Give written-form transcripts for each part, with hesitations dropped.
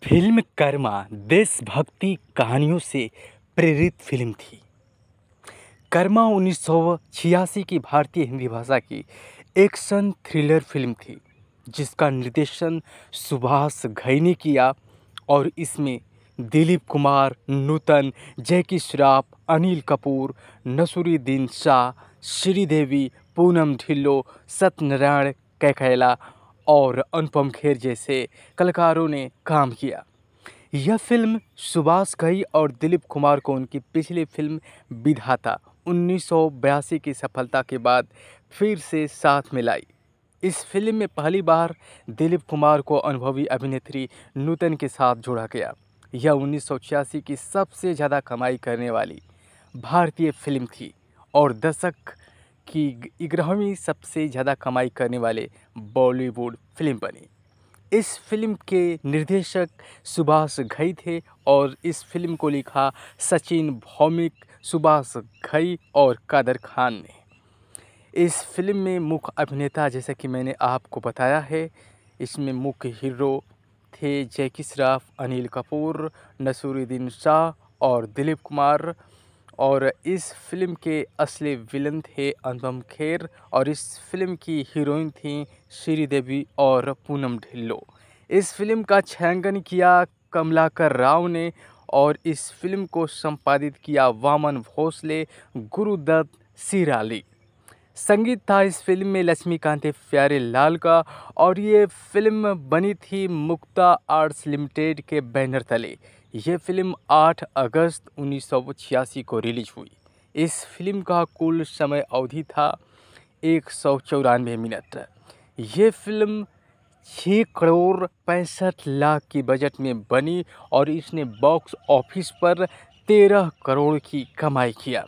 Film Karma देशभक्ति कहानियों से प्रेरित फिल्म थी। कर्मा 1986 की भारतीय हिंदी भाषा की एक्शन थ्रिलर फिल्म थी, जिसका निर्देशन सुभाष घई ने किया और इसमें दिलीप कुमार, नूतन, जैकी श्रॉफ, अनिल कपूर, नसीरुद्दीन शाह, श्रीदेवी, पूनम ढिल्लों, सत्यनारायण कैकेला और अनुपम खेर जैसे कलाकारों ने काम किया। यह फिल्म सुभाष घई और दिलीप कुमार को उनकी पिछली फिल्म विधाता 1982 की सफलता के बाद फिर से साथ में लाई। इस फिल्म में पहली बार दिलीप कुमार को अनुभवी अभिनेत्री नूतन के साथ जोड़ा गया। यह 1986 की सबसे ज़्यादा कमाई करने वाली भारतीय फिल्म थी और दशक की 11वीं सबसे ज़्यादा कमाई करने वाले बॉलीवुड फिल्म बनी। इस फिल्म के निर्देशक सुभाष घई थे और इस फिल्म को लिखा सचिन भौमिक, सुभाष घई और कादर खान ने। इस फिल्म में मुख्य अभिनेता जैसा कि मैंने आपको बताया है, इसमें मुख्य हीरो थे जैकी श्रॉफ, अनिल कपूर, नसीरुद्दीन शाह और दिलीप कुमार। और इस फिल्म के असली विलन थे अनुपम खेर और इस फिल्म की हीरोइन थी श्रीदेवी और पूनम ढिल्लों। इस फिल्म का छायांकन किया कमलाकर राव ने और इस फिल्म को संपादित किया वामन भोसले, गुरुदत्त सिराली। संगीत था इस फिल्म में लक्ष्मीकांत प्यारेलाल का और ये फिल्म बनी थी मुक्ता आर्ट्स लिमिटेड के बैनर तले। यह फिल्म 8 अगस्त 1986 को रिलीज हुई। इस फिल्म का कुल समय अवधि था 194 मिनट। ये फिल्म 6 करोड़ 65 लाख की बजट में बनी और इसने बॉक्स ऑफिस पर 13 करोड़ की कमाई किया।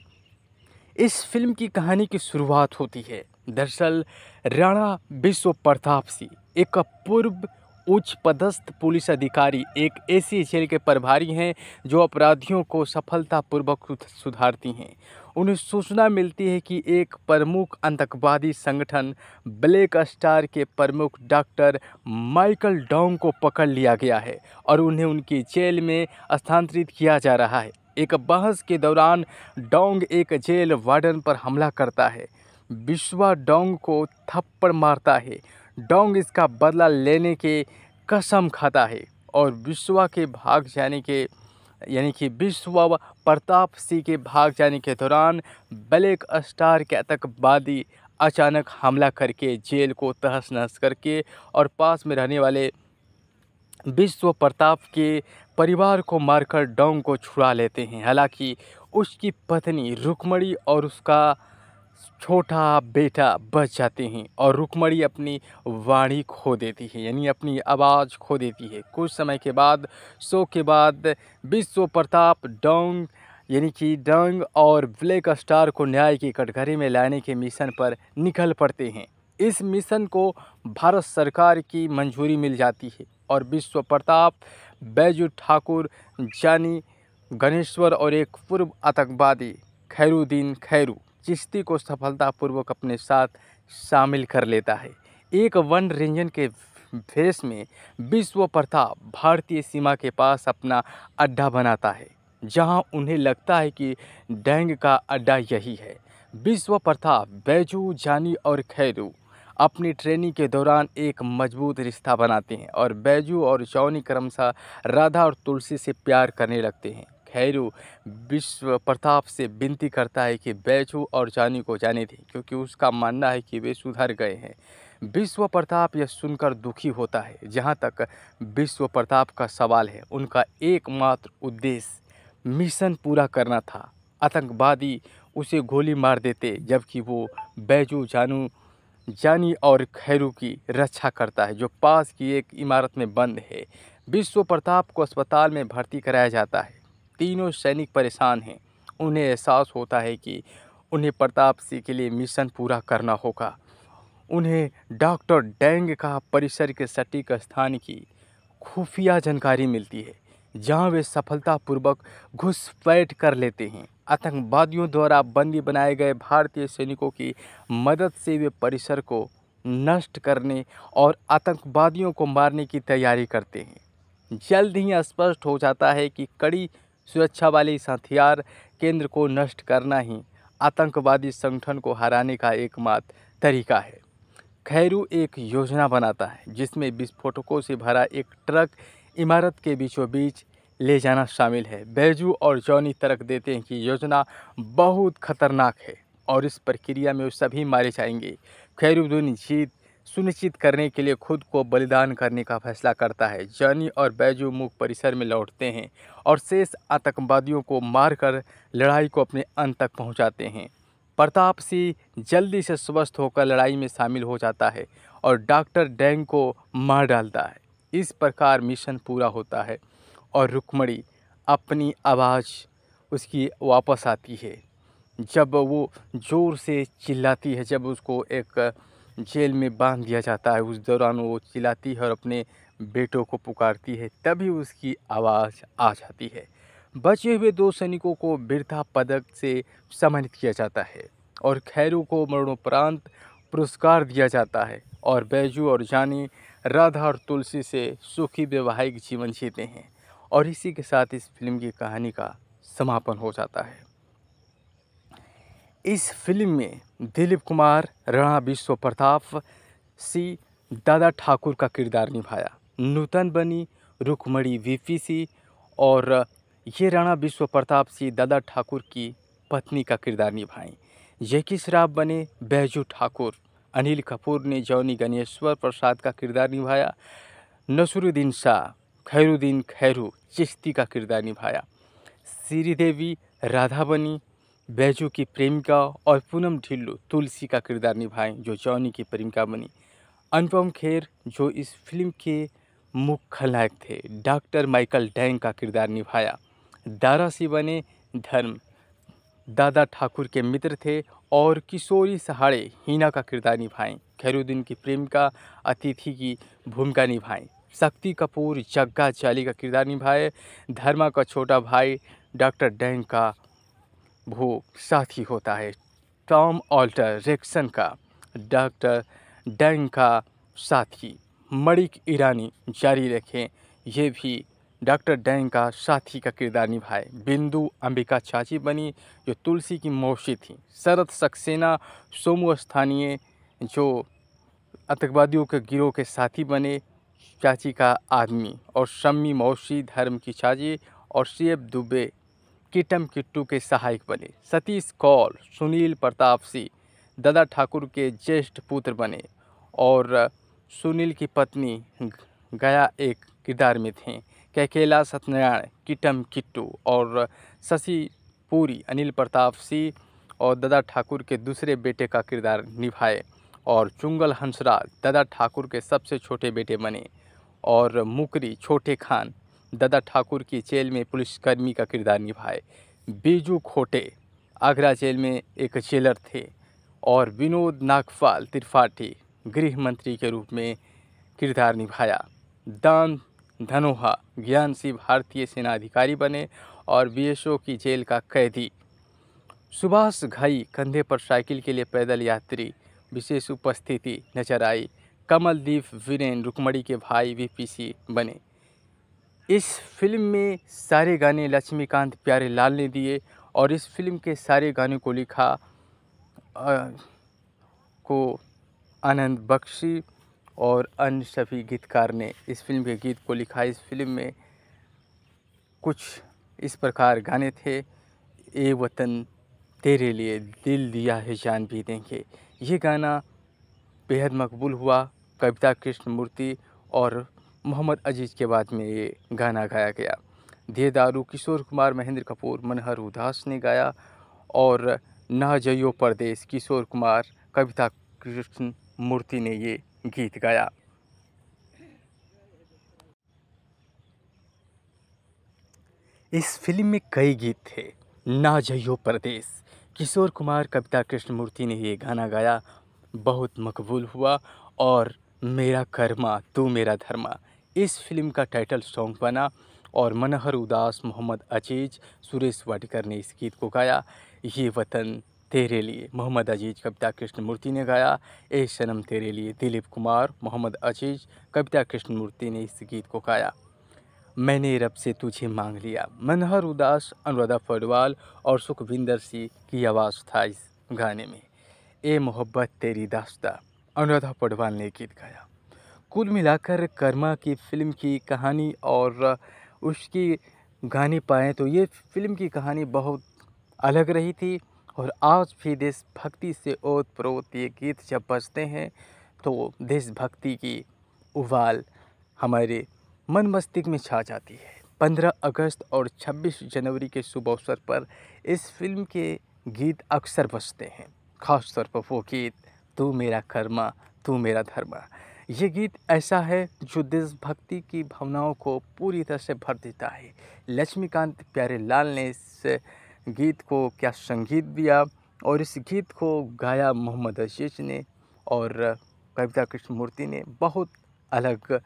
इस फिल्म की कहानी की शुरुआत होती है। दरअसल राणा विश्व प्रताप सिंह एक पूर्व उच्च पदस्थ पुलिस अधिकारी एक ऐसी जेल के प्रभारी हैं जो अपराधियों को सफलतापूर्वक सुधारती हैं। उन्हें सूचना मिलती है कि एक प्रमुख आतंकवादी संगठन ब्लैक स्टार के प्रमुख डॉक्टर माइकल डोंग को पकड़ लिया गया है और उन्हें उनकी जेल में स्थानांतरित किया जा रहा है। एक बहस के दौरान डोंग एक जेल वार्डन पर हमला करता है। विश्वा डोंग को थप्पड़ मारता है। डोंग इसका बदला लेने के कसम खाता है और विश्वा के भाग जाने के विश्वा प्रताप सिंह के भाग जाने के दौरान ब्लैक स्टार के आतंकवादी अचानक हमला करके जेल को तहस नहस करके और पास में रहने वाले विश्व प्रताप के परिवार को मारकर डोंग को छुड़ा लेते हैं। हालांकि उसकी पत्नी रुक्मणी और उसका छोटा बेटा बच जाते हैं और रुक्मणी अपनी वाणी खो देती है, यानी अपनी आवाज़ खो देती है। कुछ समय के बाद शो के बाद विश्व प्रताप डोंग और ब्लैक स्टार को न्याय की कटघरे में लाने के मिशन पर निकल पड़ते हैं। इस मिशन को भारत सरकार की मंजूरी मिल जाती है और विश्व प्रताप, बैजू ठाकुर, जानी गणेश्वर और एक पूर्व आतंकवादी खैरुद्दीन खैरू चिश्ती को सफलतापूर्वक अपने साथ शामिल कर लेता है। एक वन रेंजर के भेष में विश्व प्रताप भारतीय सीमा के पास अपना अड्डा बनाता है, जहां उन्हें लगता है कि डैंग का अड्डा यही है। विश्व प्रताप, बैजू, जानी और खैरू अपनी ट्रेनिंग के दौरान एक मजबूत रिश्ता बनाते हैं और बैजू और जॉनी क्रमशः राधा और तुलसी से प्यार करने लगते हैं। खैरू विश्व प्रताप से विनती करता है कि बैजू और जानी को जाने दें, क्योंकि उसका मानना है कि वे सुधर गए हैं। विश्व प्रताप यह सुनकर दुखी होता है। जहां तक विश्व प्रताप का सवाल है, उनका एकमात्र उद्देश्य मिशन पूरा करना था। आतंकवादी उसे गोली मार देते, जबकि वो बैजू, जानी और खैरू की रक्षा करता है, जो पास की एक इमारत में बंद है। विश्व प्रताप को अस्पताल में भर्ती कराया जाता है। तीनों सैनिक परेशान हैं। उन्हें एहसास होता है कि उन्हें प्रताप सिंह के लिए मिशन पूरा करना होगा। उन्हें डॉक्टर डैंग का परिसर के सटीक स्थान की खुफिया जानकारी मिलती है, जहां वे सफलतापूर्वक घुसपैठ कर लेते हैं। आतंकवादियों द्वारा बंदी बनाए गए भारतीय सैनिकों की मदद से वे परिसर को नष्ट करने और आतंकवादियों को मारने की तैयारी करते हैं। जल्द ही स्पष्ट हो जाता है कि कड़ी सुरक्षा वाले इस हथियार केंद्र को नष्ट करना ही आतंकवादी संगठन को हराने का एकमात्र तरीका है। खैरू एक योजना बनाता है जिसमें विस्फोटकों से भरा एक ट्रक इमारत के बीचों बीच ले जाना शामिल है। बैजू और जॉनी तर्क देते हैं कि योजना बहुत खतरनाक है और इस प्रक्रिया में वो सभी मारे जाएंगे। खैरुद्दीन जीत सुनिश्चित करने के लिए खुद को बलिदान करने का फैसला करता है। जॉनी और बैजू मुख्य परिसर में लौटते हैं और शेष आतंकवादियों को मारकर लड़ाई को अपने अंत तक पहुंचाते हैं। प्रताप सिंह जल्दी से स्वस्थ होकर लड़ाई में शामिल हो जाता है और डॉक्टर डैंग को मार डालता है। इस प्रकार मिशन पूरा होता है और रुक्मणी अपनी आवाज़ उसकी वापस आती है जब वो ज़ोर से चिल्लाती है। जब उसको एक जेल में बांध दिया जाता है उस दौरान वो चिल्लाती है और अपने बेटों को पुकारती है, तभी उसकी आवाज़ आ जाती है। बचे हुए 2 सैनिकों को वीरता पदक से सम्मानित किया जाता है और खैरू को मरणोपरांत पुरस्कार दिया जाता है और बैजू और जानी राधा और तुलसी से सुखी वैवाहिक जीवन जीते हैं। और इसी के साथ इस फिल्म की कहानी का समापन हो जाता है। इस फिल्म में दिलीप कुमार, राणा विश्व प्रताप सिंह दादा ठाकुर का किरदार निभाया। नूतन बनी रुक्मणी वीपीसी और ये राणा विश्व प्रताप सिंह दादा ठाकुर की पत्नी का किरदार निभाएं। जैकी श्रॉफ बने बैजू ठाकुर। अनिल कपूर ने जॉनी गणेश्वर प्रसाद का किरदार निभाया। नसरुद्दीन शाह खैरुद्दीन खैरू चिश्ती का किरदार निभाया। श्रीदेवी राधा बनी बैजू की प्रेमिका और पूनम ढिल्लो तुलसी का किरदार निभाएं जो जॉनी की प्रेमिका बनी। अनुपम खेर जो इस फिल्म के मुख्य खलनायक थे, डॉक्टर माइकल डैंग का किरदार निभाया। दारा सिंह बने धर्म दादा ठाकुर के मित्र थे और किशोरी सहाड़े हीना का किरदार निभाएं। खैरुद्दीन की प्रेमिका अतिथि की भूमिका निभाएं। शक्ति कपूर जग्गा जाली का किरदार निभाए। धर्मा का छोटा भाई डॉक्टर डैंग का वो साथी होता है। टॉम ऑल्टर रेक्सन का डॉक्टर डैंग का साथी। मणिक ईरानी जारी रखें ये भी डॉक्टर डैंग का साथी का किरदार निभाए। बिंदु अंबिका चाची बनी जो तुलसी की मौसी थी। शरद सक्सेना सोमू स्थानीय जो आतंकवादियों के गिरोह के साथी बने चाची का आदमी और शम्मी मौसी धर्म की चाची और शिव दुबे किटम किट्टू के सहायक बने। सतीश कौल सुनील प्रताप सिंह दादा ठाकुर के ज्येष्ठ पुत्र बने और सुनील की पत्नी गया एक किरदार में थे। कैकेला सत्यनारायण किटम किट्टू और शशि पुरी अनिल प्रताप सिंह और दादा ठाकुर के दूसरे बेटे का किरदार निभाए और चुंगल हंसराज दादा ठाकुर के सबसे छोटे बेटे बने और मुकरी छोटे खान दादा ठाकुर की जेल में पुलिसकर्मी का किरदार निभाए। बीजू खोटे आगरा जेल में एक जेलर थे और विनोद नागपाल त्रिपाठी गृह मंत्री के रूप में किरदार निभाया। दान धनोहा ज्ञान सिंह भारतीय सेना अधिकारी बने और बीएसओ की जेल का कैदी। सुभाष घई कंधे पर साइकिल के लिए पैदल यात्री विशेष उपस्थिति नजर आई। कमलदीप वीरेन रुक्मणी के भाई वीपीसी बने। इस फिल्म में सारे गाने लक्ष्मीकांत प्यारेलाल ने दिए और इस फिल्म के सारे गानों को लिखा को आनंद बख्शी और अन्य सभी गीतकार ने इस फिल्म के गीत को लिखा। इस फिल्म में कुछ इस प्रकार गाने थे। ए वतन तेरे लिए दिल दिया है जान भी देंगे, ये गाना बेहद मकबूल हुआ। कविता कृष्णमूर्ति और मोहम्मद अजीज़ के बाद में ये गाना गाया गया। देदारू किशोर कुमार महेंद्र कपूर मनहर उदास ने गाया और ना जइयो परदेस किशोर कुमार कविता कृष्णमूर्ति ने ये गीत गाया। इस फिल्म में कई गीत थे। ना जइयो परदेस किशोर कुमार कविता कृष्णमूर्ति ने ये गाना गाया, बहुत मकबूल हुआ। और मेरा कर्मा तू मेरा धर्मा इस फिल्म का टाइटल सॉन्ग बना और मनहर उदास मोहम्मद अजीज़ सुरेश वाडकर ने इस गीत को गाया। ये वतन तेरे लिए मोहम्मद अजीज़ कविता कृष्णमूर्ति ने गाया। ए सनम तेरे लिए दिलीप कुमार मोहम्मद अजीज़ कविता कृष्णमूर्ति ने इस गीत को गाया। मैंने रब से तुझे मांग लिया। मनोहर उदास, अनुराधा पौडवाल और सुखविंदर सिंह की आवाज़ था इस गाने में। ए मोहब्बत तेरी दास्तां अनुराधा पौडवाल ने गीत गाया। कुल मिलाकर कर्मा की फ़िल्म की कहानी और उसकी गाने पाएँ तो ये फ़िल्म की कहानी बहुत अलग रही थी। और आज भी देशभक्ति से ओत-प्रोत ये गीत जब बजते हैं तो देशभक्ति की उबाल हमारे मन मस्तिष्क में छा जाती है। 15 अगस्त और 26 जनवरी के शुभ अवसर पर इस फ़िल्म के गीत अक्सर बजते हैं। ख़ास तौर पर वो गीत तू मेरा कर्मा तू मेरा धर्मा। ये गीत ऐसा है जो देशभक्ति की भावनाओं को पूरी तरह से भर देता है। लक्ष्मीकांत प्यारेलाल ने इस गीत को क्या संगीत दिया और इस गीत को गाया मोहम्मद अज़ीज़ ने और कविता कृष्णमूर्ति ने। बहुत अलग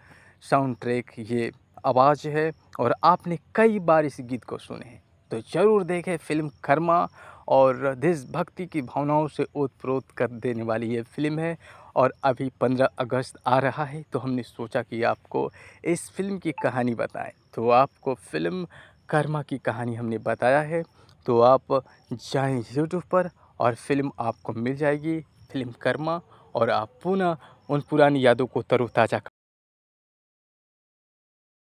साउंड ट्रैक ये आवाज़ है और आपने कई बार इस गीत को सुने हैं तो ज़रूर देखें फ़िल्म कर्मा। और देशभक्ति की भावनाओं से ओत-प्रोत कर देने वाली ये फ़िल्म है। और अभी 15 अगस्त आ रहा है तो हमने सोचा कि आपको इस फ़िल्म की कहानी बताएं। तो आपको फ़िल्म कर्मा की कहानी हमने बताया है तो आप जाएं यूट्यूब पर और फ़िल्म आपको मिल जाएगी, फ़िल्म कर्मा। और आप पुनः उन पुरानी यादों को तरोताज़ा